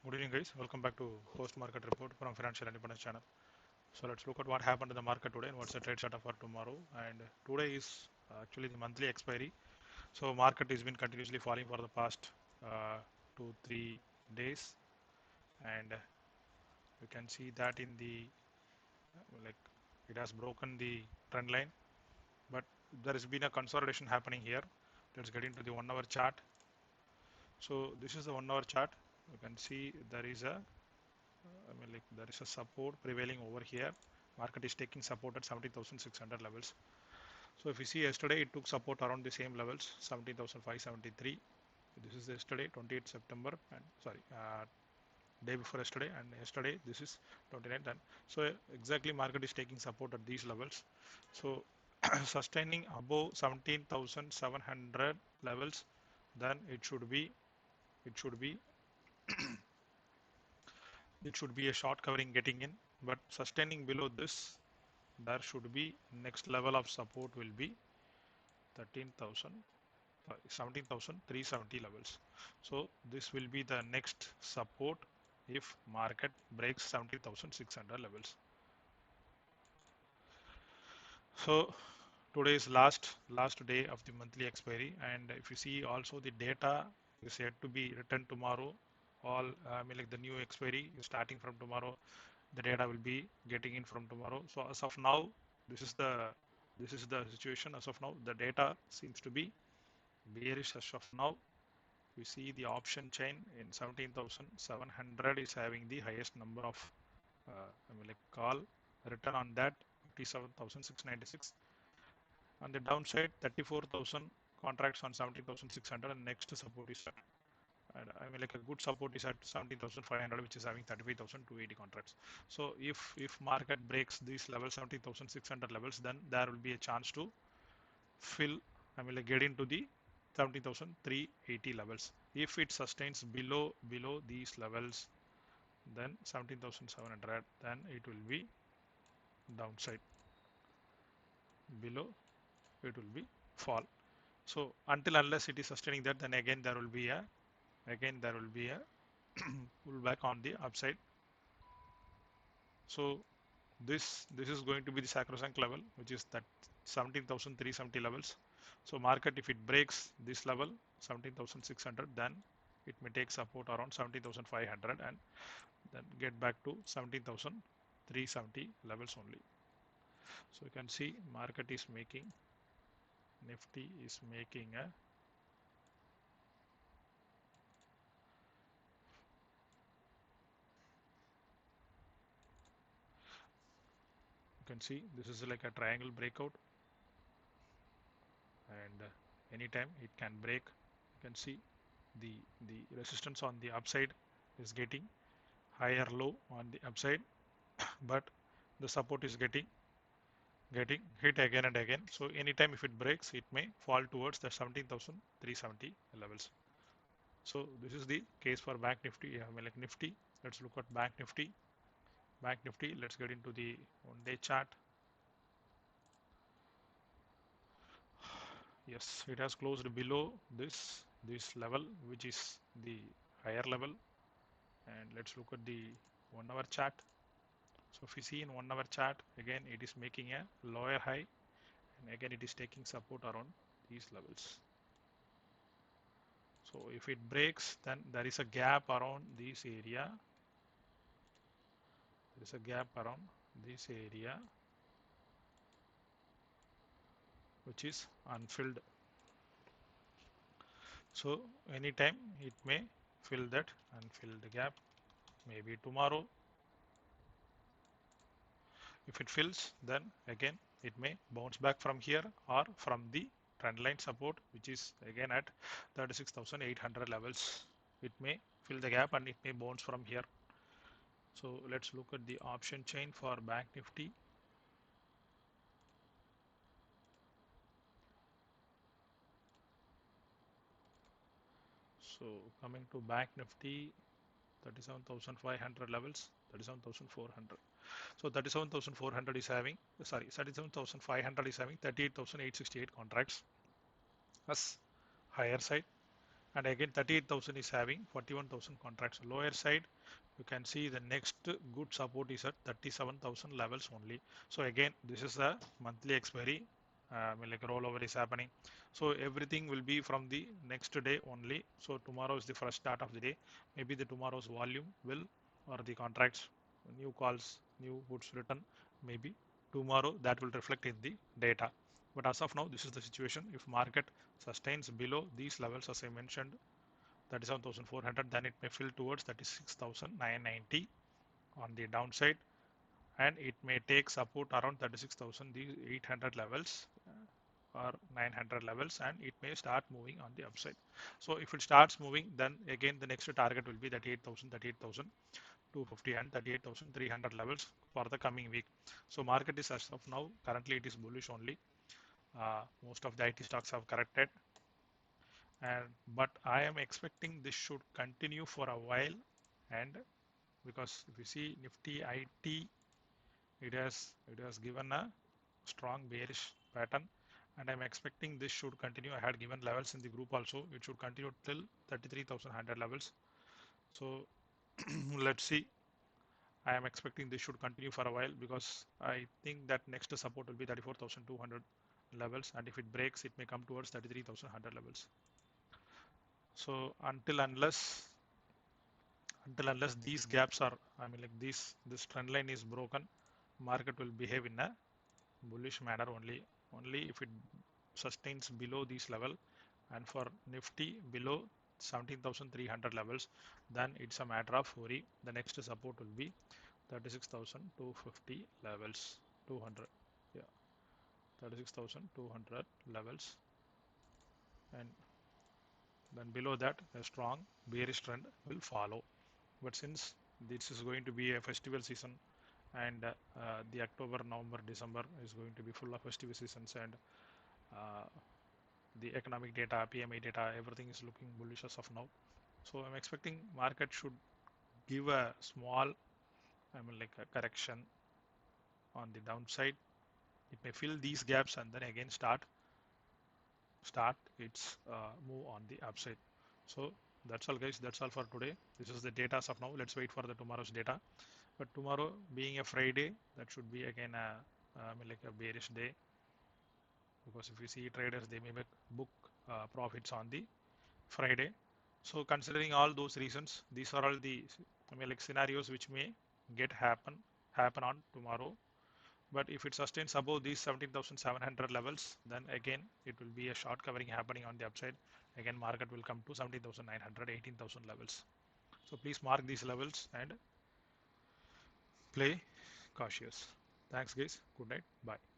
Good evening, guys. Welcome back to Post Market Report from Financial Independence Channel. So let's look at what happened in the market today and what's the trade setup for tomorrow. And today is actually the monthly expiry. So market has been continuously falling for the past 2-3 days, and you can see that in the like it has broken the trend line, but there has been a consolidation happening here. Let's get into the 1 hour chart. So this is the 1 hour chart. You can see there is a there is a support prevailing over here. Market is taking support at 17,600 levels. So if you see yesterday, it took support around the same levels, 17,573. This is yesterday, 28th September, and sorry, day before yesterday, and yesterday this is 29th. And so exactly market is taking support at these levels. So sustaining above 17,700 levels, then it should be it should be a short covering getting in, but sustaining below this, there should be next level of support will be 13,000 17,370 levels. So this will be the next support if market breaks 17,600 levels. So today is last day of the monthly expiry, and if you see also the data is yet to be returned tomorrow. All like the new expiry is starting from tomorrow. The data will be getting in from tomorrow. So as of now, this is the situation. As of now, the data seems to be bearish. As of now, we see the option chain in 17,700 is having the highest number of call return on that 57,696. On the downside, 34,000 contracts on 17,600, and next support is at, and a good support is at 17,500, which is having 35,280 contracts. So if market breaks these levels, 17,600 levels, then there will be a chance to fill, get into the 17,380 levels. If it sustains below these levels, then 17,700, then it will be downside. Below, it will be fall. So until unless it is sustaining that, then again there will be a pullback on the upside. So this is going to be the sacrosanct level, which is that 17,370 levels. So market, if it breaks this level 17,600, then it may take support around 17,500 and then get back to 17,370 levels only. So you can see market is making, Nifty is making a you can see this is like a triangle breakout, and anytime it can break. You can see the resistance on the upside is getting higher low on the upside, but the support is getting hit again and again. So anytime if it breaks, it may fall towards the 17,370 levels. So this is the case for Bank Nifty. Nifty. Let's look at Bank Nifty. Bank Nifty. Let's get into the one-day chart. Yes, it has closed below this level, which is the higher level. And let's look at the 1 hour chart. So if you see in 1 hour chart, again it is making a lower high, and again it is taking support around these levels. So if it breaks, then there is a gap around this area. There is a gap around this area, which is unfilled. So anytime it may fill that unfilled gap. Maybe tomorrow, if it fills, then again it may bounce back from here or from the trendline support, which is again at 36,800 levels. It may fill the gap and it may bounce from here. So let's look at the option chain for Bank Nifty. So coming to Bank Nifty, 37,500 levels, 37,400. So 37,400 is having, sorry, 37,500 is having 38,868 contracts as higher side. and again 38,000 is having 41,000 contracts. Lower side you can see the next good support is at 37,000 levels only. So again this is a monthly expiry, like rollover is happening. So everything will be from the next day only. So tomorrow is the first start of the day. Maybe the tomorrow's volume will, or the contracts, new calls, new puts written, maybe tomorrow that will reflect in the data. But as of now, this is the situation. If market sustains below these levels, as I mentioned, 37,400, then it may fill towards 36,990 on the downside, and it may take support around 36,800 levels or 900 levels, and it may start moving on the upside. So if it starts moving, then again the next target will be 38,000, 38,250 and 38,300 levels for the coming week. So market is, as of now, currently it is bullish only. Most of the IT stocks have corrected, and but I am expecting this should continue for a while, and because if you see Nifty IT, it has given a strong bearish pattern, and I'm expecting this should continue. I had given levels in the group also. It should continue till 33,100 levels. So let's see. I am expecting this should continue for a while because I think that next support will be 34,200 levels, and if it breaks, it may come towards 33,100 levels. So until unless these gaps are, I mean, like this trend line is broken, market will behave in a bullish manner only if it sustains below this level, and for Nifty below 17,300 levels, then it's a matter of worry. The next support will be 36,250 levels, 200, yeah, 36,200 levels, and then below that a strong bearish trend will follow. But since this is going to be a festival season, and the October, November, December is going to be full of festival seasons, and uh, the economic data, PMI data, everything is looking bullish as of now. So I'm expecting market should give a small, I mean, like a correction on the downside. It may fill these gaps and then again start its move on the upside. So that's all, guys. That's all for today. This is the data as of now. Let's wait for the tomorrow's data. But tomorrow being a Friday, that should be again a, I mean, like a bearish day, because if you see traders, they may book profits on the Friday. So considering all those reasons, these are all the, I mean, like scenarios which may happen on tomorrow. But if it sustains above these 17,700 levels, then again it will be a short covering happening on the upside. Again, market will come to 17,900, 18,000 levels. So please mark these levels and play cautious. Thanks, guys. Good night. Bye.